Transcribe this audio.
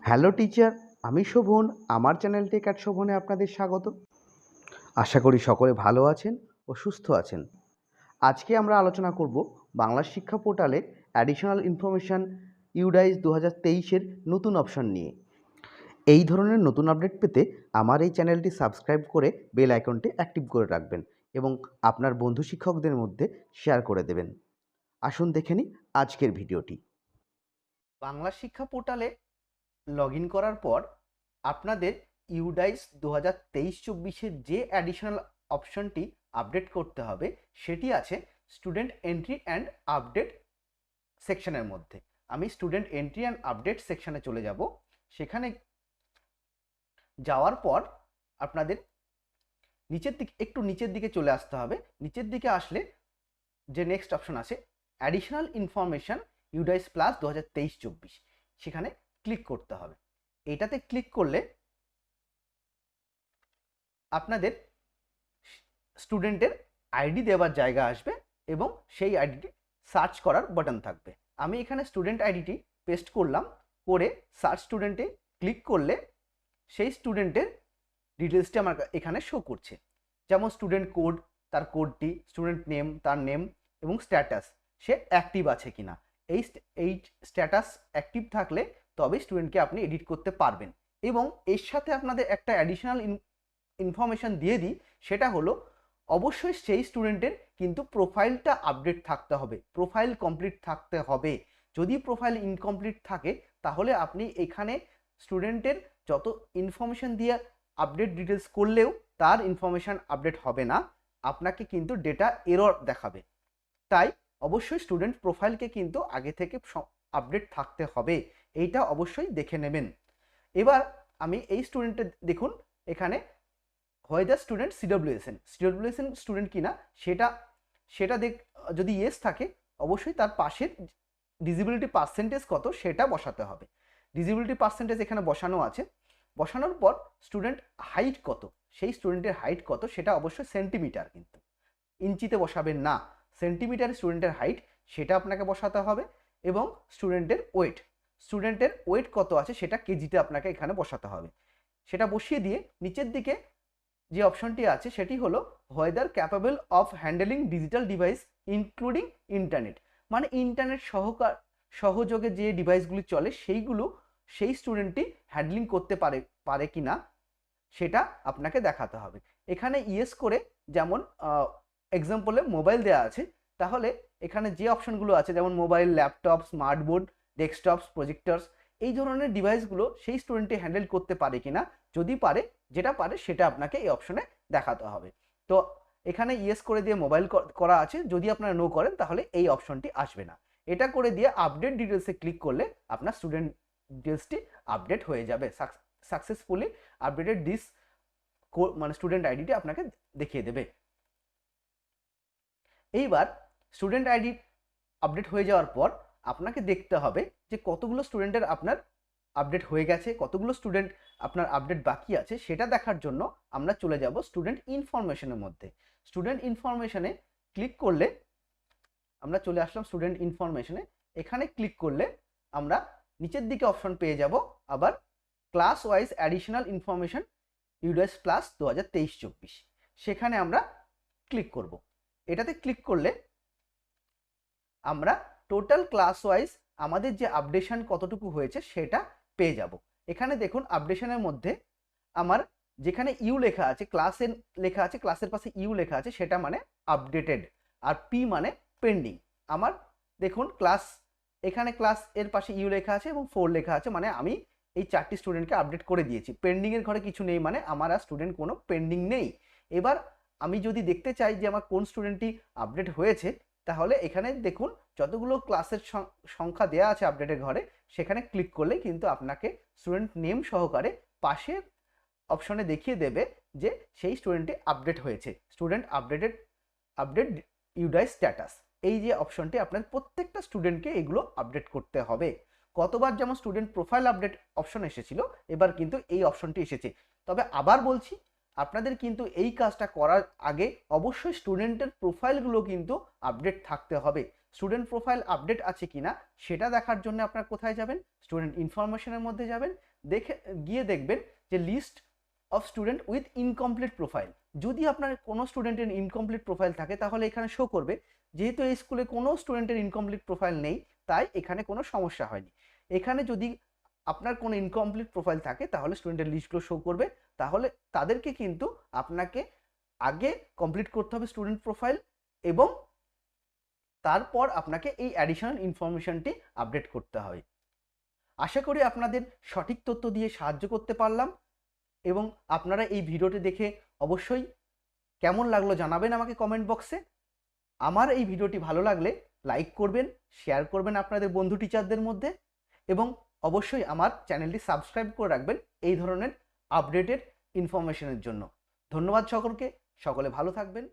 Hello teacher, আমি শোভন। আমার channel take at শোভনে আপনাদের স্বাগত। আশা করি সকলে ভালো আছেন ও সুস্থ আছেন। আজকে আমরা আলোচনা করব বাংলা শিক্ষা পোর্টালে অ্যাডিশনাল ইনফরমেশান ইউডাইস 2023-এর নতুন অপশন নিয়ে। এই ধরনের নতুন আপডেট পেতে আমার এই চ্যানেলটি সাবস্ক্রাইব করে বেল আইকনটি অ্যাক্টিভ করে রাখবেন এবং আপনার বন্ধু শিক্ষকদের মধ্যে শেয়ার করে দেবেন। আসুন দেখে নিই আজকের ভিডিওটি। বাংলা শিক্ষা পোর্টালে লগ ইন করার পর আপনাদের ইউডাইস 2023-24-এর যে অ্যাডিশনাল অপশনটি আপডেট করতে হবে সেটি আছে স্টুডেন্ট এন্ট্রি অ্যান্ড আপডেট সেকশনের মধ্যে। আমি স্টুডেন্ট এন্ট্রি অ্যান্ড আপডেট সেকশনে চলে যাব। সেখানে যাওয়ার পর আপনাদের নিচের দিকে চলে আসতে হবে। নিচের দিকে আসলে যে নেক্সট অপশন আছে অ্যাডিশনাল ইনফরমেশন ইউডাইস প্লাস 2023-24, সেখানে ক্লিক করতে হবে। এটাতে ক্লিক করলে আপনাদের স্টুডেন্টের আইডি দেওয়ার জায়গা আসবে এবং সেই আইডিটি সার্চ করার বাটন থাকবে। আমি এখানে স্টুডেন্ট আইডিটি পেস্ট করলাম, করে সার্চ স্টুডেন্টে ক্লিক করলে সেই স্টুডেন্টের ডিটেলসটি আমার এখানে শো করছে। যেমন স্টুডেন্ট কোড, তার কোডটি, স্টুডেন্ট নেম, তার নেম এবং স্ট্যাটাস, সে অ্যাক্টিভ আছে কিনা। এই স্ট্যাটাস অ্যাক্টিভ থাকলে তবে স্টুডেন্টকে আপনি এডিট করতে পারবেন। এবং এর সাথে আপনাদের একটা অ্যাডিশনাল ইনফরমেশান দিয়ে দিই, সেটা হলো অবশ্যই সেই স্টুডেন্টের কিন্তু প্রোফাইলটা আপডেট থাকতে হবে, প্রোফাইল কমপ্লিট থাকতে হবে। যদি প্রোফাইল ইনকমপ্লিট থাকে তাহলে আপনি এখানে স্টুডেন্টের যত ইনফরমেশান দিয়ে আপডেট ডিটেলস করলেও তার ইনফরমেশান আপডেট হবে না, আপনাকে কিন্তু ডেটা এরর দেখাবে। তাই অবশ্যই স্টুডেন্ট প্রোফাইলকে কিন্তু আগে থেকে আপডেট থাকতে হবে, এইটা অবশ্যই দেখে নেবেন। এবার আমি এই স্টুডেন্টের দেখুন এখানে হয় দ্য স্টুডেন্ট সিডব্লিউএসএন স্টুডেন্ট কিনা সেটা যদি ইয়েস থাকে অবশ্যই তার পাশের ডিসেবিলিটি পার্সেন্টেজ কত সেটা বসাতে হবে। ডিসেবিলিটি পার্সেন্টেজ এখানে বসানো আছে। বসানোর পর স্টুডেন্ট হাইট কত, সেই স্টুডেন্টের হাইট কত সেটা অবশ্যই সেন্টিমিটার, কিন্তু ইঞ্চিতে বসাবেন না, সেন্টিমিটার স্টুডেন্টের হাইট সেটা আপনাকে বসাতে হবে। এবং স্টুডেন্টের ওয়েট কত আছে সেটা কেজিতে আপনাকে এখানে বসাতে হবে। সেটা বসিয়ে দিয়ে নিচের দিকে যে অপশনটি আছে সেটি হলো whether capable of handling digital device including internet, মানে ইন্টারনেট সহযোগে যে ডিভাইসগুলি চলে সেইগুলো সেই স্টুডেন্টটি হ্যান্ডলিং করতে পারে কিনা সেটা আপনাকে দেখাতে হবে। এখানে ইয়েস করে, যেমন এক্সাম্পলে মোবাইল দেওয়া আছে, তাহলে এখানে যে অপশনগুলো আছে যেমন মোবাইল, ল্যাপটপ, স্মার্টবোর্ড, ডেস্কটপস, প্রজেক্টরস, এই ধরনের ডিভাইসগুলো সেই স্টুডেন্টটি হ্যান্ডেল করতে পারে কিনা, যদি পারে, যেটা পারে সেটা আপনাকে এই অপশনে দেখাতে হবে। তো এখানে ইয়েস করে দিয়ে মোবাইল করা আছে, যদি আপনারা নো করেন তাহলে এই অপশনটি আসবে না। এটা করে দিয়ে আপডেট ডিটেলসে ক্লিক করলে আপনার স্টুডেন্ট ডিটেলসটি আপডেট হয়ে যাবে। সাকসেসফুলি আপডেটেড দিস মানে স্টুডেন্ট আইডিটি আপনাকে দেখিয়ে দেবে। এইবার স্টুডেন্ট আইডি আপডেট হয়ে যাওয়ার পর আপনাকে দেখতে হবে যে কতগুলো স্টুডেন্টের আপনার আপডেট হয়ে গেছে, কতগুলো স্টুডেন্ট আপনার আপডেট বাকি আছে, সেটা দেখার জন্য আমরা চলে যাব স্টুডেন্ট ইনফরমেশনের মধ্যে। স্টুডেন্ট ইনফরমেশনে ক্লিক করলে আমরা চলে আসলাম স্টুডেন্ট ইনফরমেশনে। এখানে ক্লিক করলে আমরা নিচের দিকে অপশন পেয়ে যাব আবার class wise additional information UDISE plus 2023-24, সেখানে আমরা ক্লিক করব। এটাতে ক্লিক করলে আমরা টোটাল ক্লাস ওয়াইজ আমাদের যে আপডেশন কতটুকু হয়েছে সেটা পেয়ে যাব। এখানে দেখুন আপডেশনের মধ্যে আমার যেখানে ইউ লেখা আছে, ক্লাসের পাশে ইউ লেখা আছে, সেটা মানে আপডেটেড, আর পি মানে পেন্ডিং। আমার দেখুন এখানে ক্লাস এর পাশে ইউ লেখা আছে এবং 4 লেখা আছে, মানে আমি এই 4টি স্টুডেন্টকে আপডেট করে দিয়েছি। পেন্ডিংয়ের ঘরে কিছু নেই, মানে আমার আর স্টুডেন্ট কোনো পেন্ডিং নেই। এবার আমি যদি দেখতে চাই যে আমার কোন স্টুডেন্টটি আপডেট হয়েছে, তাহলে এখানে দেখুন যতগুলো ক্লাসের সংখ্যা দেওয়া আছে আপডেটের ঘরে, সেখানে ক্লিক করলে কিন্তু আপনাকে স্টুডেন্ট নেম সহকারে পাশের অপশনে দেখিয়ে দেবে যে সেই স্টুডেন্টটি আপডেট হয়েছে। স্টুডেন্ট আপডেট ইউডাইস স্ট্যাটাস, এই যে অপশনটি আপনার প্রত্যেকটা স্টুডেন্টকে এগুলো আপডেট করতে হবে। কতবার যেমন স্টুডেন্ট প্রোফাইল আপডেট অপশন এসেছিল, এবার কিন্তু এই অপশনটি এসেছে। তবে আবার বলছি, আপনাদের কিন্তু এই কাজটা করার আগে অবশ্যই স্টুডেন্টের প্রোফাইলগুলো কিন্তু আপডেট থাকতে হবে। স্টুডেন্ট প্রোফাইল আপডেট আছে কিনা সেটা দেখার জন্য আপনারা কোথায় যাবেন, স্টুডেন্ট ইনফরমেশনের মধ্যে যাবেন, গিয়ে দেখবেন যে list of student with incomplete profile. যদি আপনার কোনো স্টুডেন্টের ইনকমপ্লিট প্রোফাইল থাকে তাহলে এখানে শো করবে। যেহেতু এই স্কুলে কোনো স্টুডেন্টের ইনকমপ্লিট প্রোফাইল নেই তাই এখানে কোনো সমস্যা হয়নি। এখানে যদি আপনার কোনো ইনকমপ্লিট প্রোফাইল থাকে তাহলে স্টুডেন্টের লিস্টগুলো শো করবে, তাহলে তাদেরকে কিন্তু আপনাকে আগে কমপ্লিট করতে হবে স্টুডেন্ট প্রোফাইল, এবং তারপর আপনাকে এই অ্যাডিশনাল ইনফরমেশনটি আপডেট করতে হবে। আশা করি আপনাদের সঠিক তথ্য দিয়ে সাহায্য করতে পারলাম, এবং আপনারা এই ভিডিওটি দেখে অবশ্যই কেমন লাগলো জানাবেন আমাকে কমেন্ট বক্সে। আমার এই ভিডিওটি ভালো লাগলে লাইক করবেন, শেয়ার করবেন আপনাদের বন্ধু টিচারদের মধ্যে, এবং অবশ্যই আমার চ্যানেলটি সাবস্ক্রাইব করে রাখবেন এই ধরনের আপডেটেড ইনফরমেশনের জন্য। ধন্যবাদ সকলকে, সকলে ভালো থাকবেন।